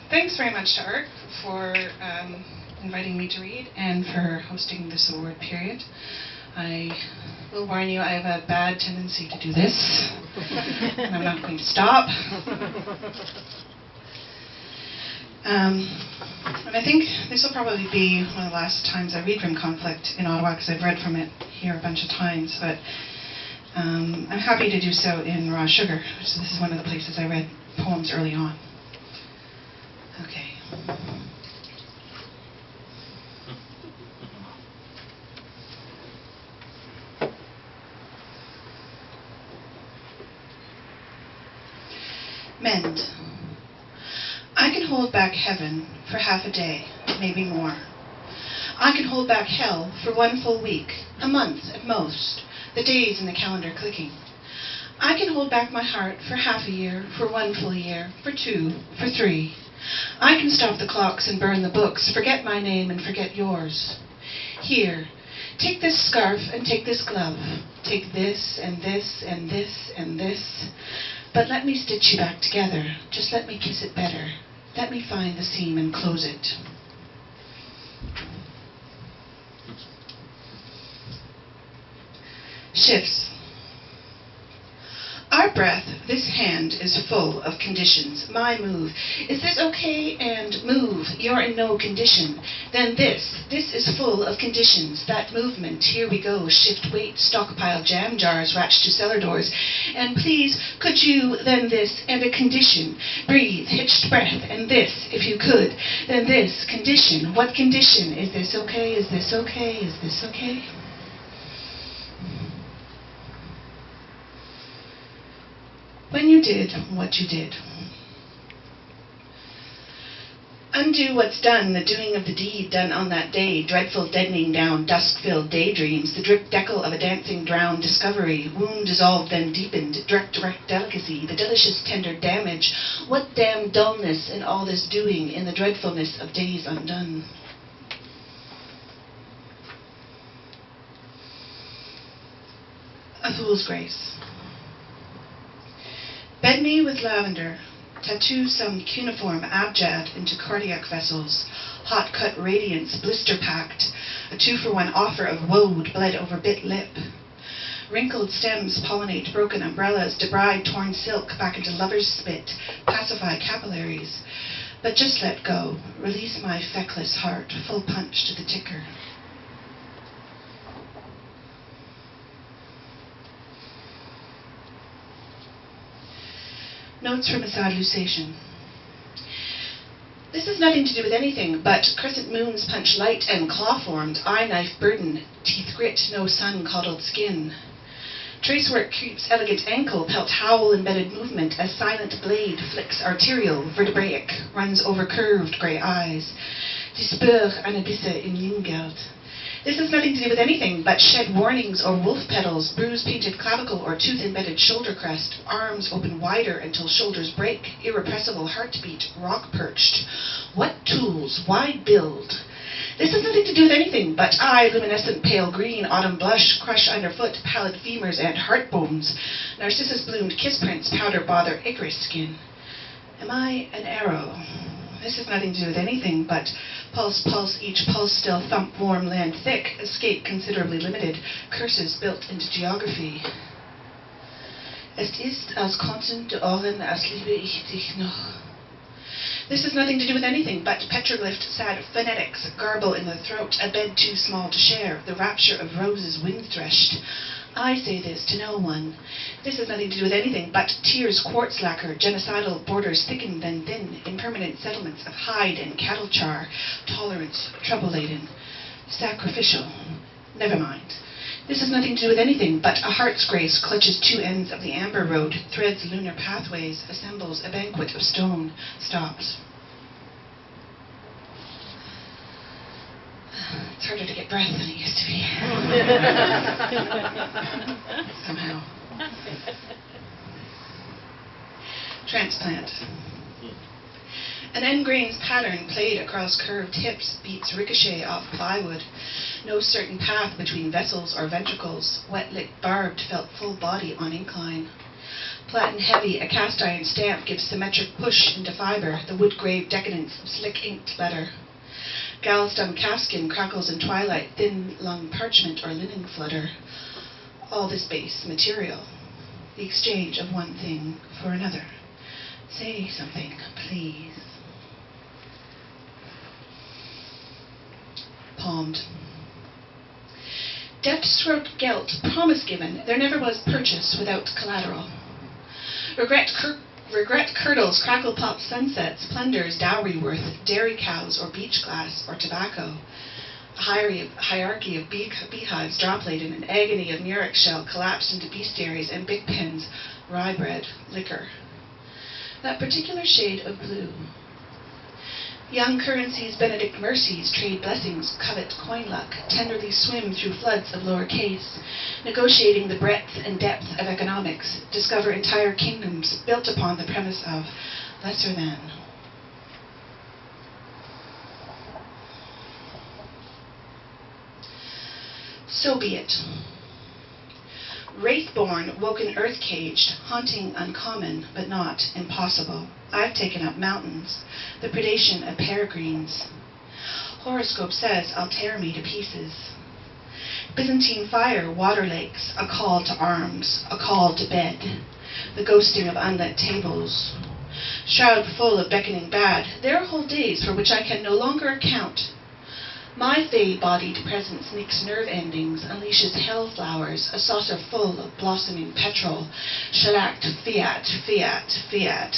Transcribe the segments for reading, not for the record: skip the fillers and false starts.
Thanks very much to Art for inviting me to read and for hosting this award period. I will warn you, I have a bad tendency to do this, and I'm not going to stop. And I think this will probably be one of the last times I read from Conflict in Ottawa, because I've read from it here a bunch of times, but I'm happy to do so in Raw Sugar, which this is one of the places I read poems early on. Okay. Mend. I can hold back heaven for half a day, maybe more. I can hold back hell for one full week, a month at most, the days in the calendar clicking. I can hold back my heart for half a year, for one full year, for two, for three. I can stop the clocks and burn the books, forget my name and forget yours. Here, take this scarf and take this glove, take this and this and this and this. But let me stitch you back together. Just let me kiss it better. Let me find the seam and close it. Shifts. Our breath, this hand, is full of conditions. My move. Is this okay? And move. You're in no condition. Then this is full of conditions. That movement. Here we go. Shift weight, stockpile, jam jars, ratch to cellar doors. And please, could you, then this, and a condition. Breathe, hitched breath, and this, if you could. Then this, condition. What condition? Is this okay? Is this okay? Is this okay? When you did what you did. Undo what's done, the doing of the deed done on that day, dreadful deadening down, dusk-filled daydreams, the drip deckle of a dancing drowned discovery, wound dissolved then deepened, direct delicacy, the delicious tender damage. What damn dullness in all this doing, in the dreadfulness of days undone. A fool's grace. Bed me with lavender, tattoo some cuneiform abjad into cardiac vessels, hot-cut radiance blister-packed, a 2-for-1 offer of woad bled over bit lip. Wrinkled stems pollinate broken umbrellas, debride torn silk back into lover's spit, pacify capillaries. But just let go, release my feckless heart, full punch to the ticker. Notes from a sad lucation. This has nothing to do with anything, but crescent moons punch light and claw-formed, eye-knife burden, teeth grit, no sun-coddled skin. Tracework creeps elegant ankle, pelt howl-embedded movement, as silent blade flicks arterial, vertebraic, runs over curved grey eyes. Die Spur eine Bisse in Lingeld. This has nothing to do with anything but shed warnings or wolf petals, bruise-painted clavicle or tooth-embedded shoulder crest, arms open wider until shoulders break, irrepressible heartbeat, rock-perched. What tools? Why build? This has nothing to do with anything but luminescent pale green, autumn blush, crush underfoot, pallid femurs and heart bones, narcissus-bloomed kiss prints, powder bother, Icarus skin. Am I an arrow? This has nothing to do with anything but pulse, pulse, each pulse still thump, warm, land thick, escape considerably limited, curses built into geography. Es ist als Konten de Ohren, als liebe ich dich noch. This has nothing to do with anything but petroglyphed, sad phonetics, garble in the throat, a bed too small to share, the rapture of roses wind-threshed. I say this to no one. This has nothing to do with anything but tears, quartz lacquer, genocidal borders thickened then thin, impermanent settlements of hide and cattle char, tolerance, trouble-laden, sacrificial. Never mind. This has nothing to do with anything but a heart's grace clutches 2 ends of the amber road, threads lunar pathways, assembles a banquet of stone, stops. It's harder to get breath than it used to be. Somehow. Transplant. An end-grains pattern played across curved hips beats ricochet off plywood. No certain path between vessels or ventricles. Wet-licked barbed felt full body on incline. Platen heavy, a cast-iron stamp gives symmetric push into fibre, the wood-grave decadence of slick-inked letter. Galston calfskin crackles in twilight, thin-lung parchment or linen flutter. All this base material, the exchange of one thing for another. Say something, please. Palmed. Deft-stroked gelt, promise given, there never was purchase without collateral. Regret curdles, crackle pop sunsets, plunders dowry worth, dairy cows or beach glass or tobacco. A hierarchy of beehives drop-laden, an agony of murex shell collapsed into bestiaries and big pens, rye bread, liquor. That particular shade of blue. Young currencies, Benedict mercies, trade blessings, covet coin luck, tenderly swim through floods of lower case, negotiating the breadth and depth of economics, discover entire kingdoms built upon the premise of lesser than. So be it. Wraithborn, woken earth-caged, haunting uncommon, but not impossible. I've taken up mountains, the predation of peregrines. Horoscope says I'll tear me to pieces. Byzantine fire, water lakes, a call to arms, a call to bed, the ghosting of unlit tables. Shroud full of beckoning bad, there are whole days for which I can no longer account. My fey-bodied presence nicks nerve endings, unleashes hellflowers, a saucer full of blossoming petrol, shellacked fiat, fiat, fiat.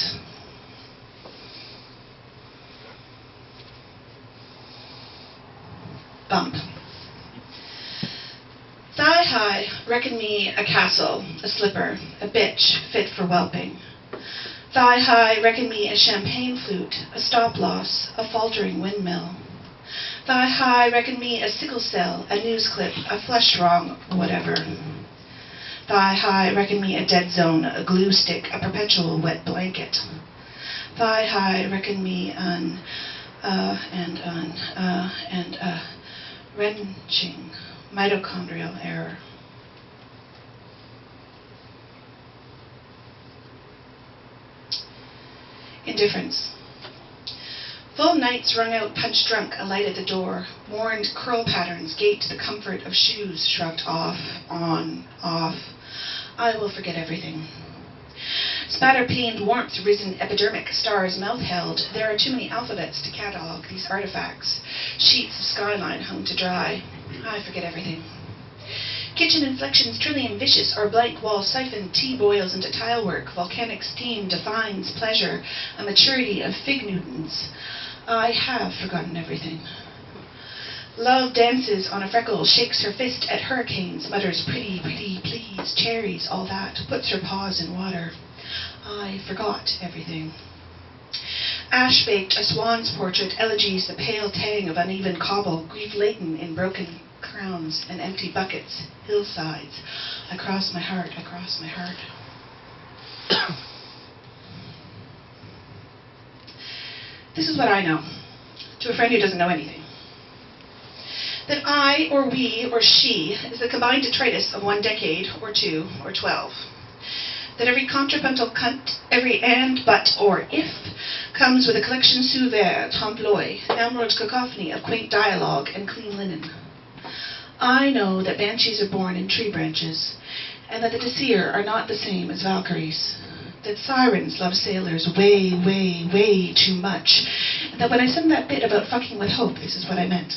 Bump. Thigh-high, reckon me a castle, a slipper, a bitch fit for whelping. Thigh-high, reckon me a champagne flute, a stop-loss, a faltering windmill. Thigh-high, reckon me a sickle cell, a news clip, a flesh-wrong whatever. Thigh-high, reckon me a dead zone, a glue stick, a perpetual wet blanket. Thigh-high, reckon me an wrenching mitochondrial error. Indifference. Full nights wrung out, punch-drunk, a light at the door. Warned curl patterns gate to the comfort of shoes shrugged off, on, off. I will forget everything. Spatter-paned warmth risen epidermic, stars mouth held. There are too many alphabets to catalog these artifacts. Sheets of skyline hung to dry. I forget everything. Kitchen inflections trillium vicious, or blank wall siphon, tea boils into tilework, volcanic steam defines pleasure, a maturity of fig Newtons. I have forgotten everything. Love dances on a freckle, shakes her fist at hurricanes, mutters pretty, pretty, please, cherries, all that, puts her paws in water. I forgot everything. Ash-baked, a swan's portrait, elegies the pale tang of uneven cobble, grief laden in broken crowns and empty buckets, hillsides. I cross my heart, I cross my heart. This is what I know, to a friend who doesn't know anything. That I, or we, or she, is the combined detritus of one decade, or two, or 12. That every contrapuntal cunt, every and, but, or if, comes with a collection sous vert, trompe l'oeil, an emerald cacophony of quaint dialogue and clean linen. I know that banshees are born in tree branches, and that the Desir are not the same as Valkyries. That sirens love sailors way, way, way too much. And that when I said that bit about fucking with hope, this is what I meant.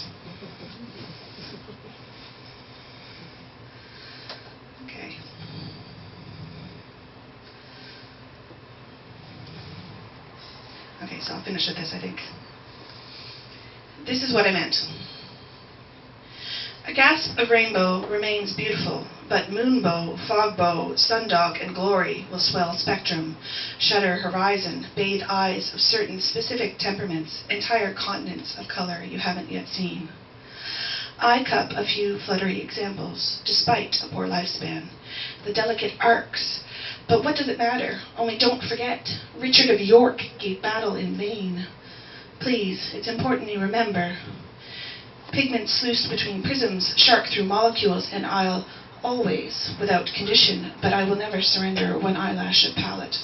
Okay. Okay, so I'll finish with this, I think. This is what I meant. A gasp of rainbow remains beautiful, but moonbow, fogbow, sundog, and glory will swell spectrum, shudder horizon, bathe eyes of certain specific temperaments, entire continents of color you haven't yet seen. I cup a few fluttery examples, despite a poor lifespan, the delicate arcs. But what does it matter? Only don't forget, Richard of York gave battle in vain. Please, it's important you remember. Pigment sluiced between prisms, shark through molecules, and I'll always, without condition, but I will never surrender one eyelash of palette.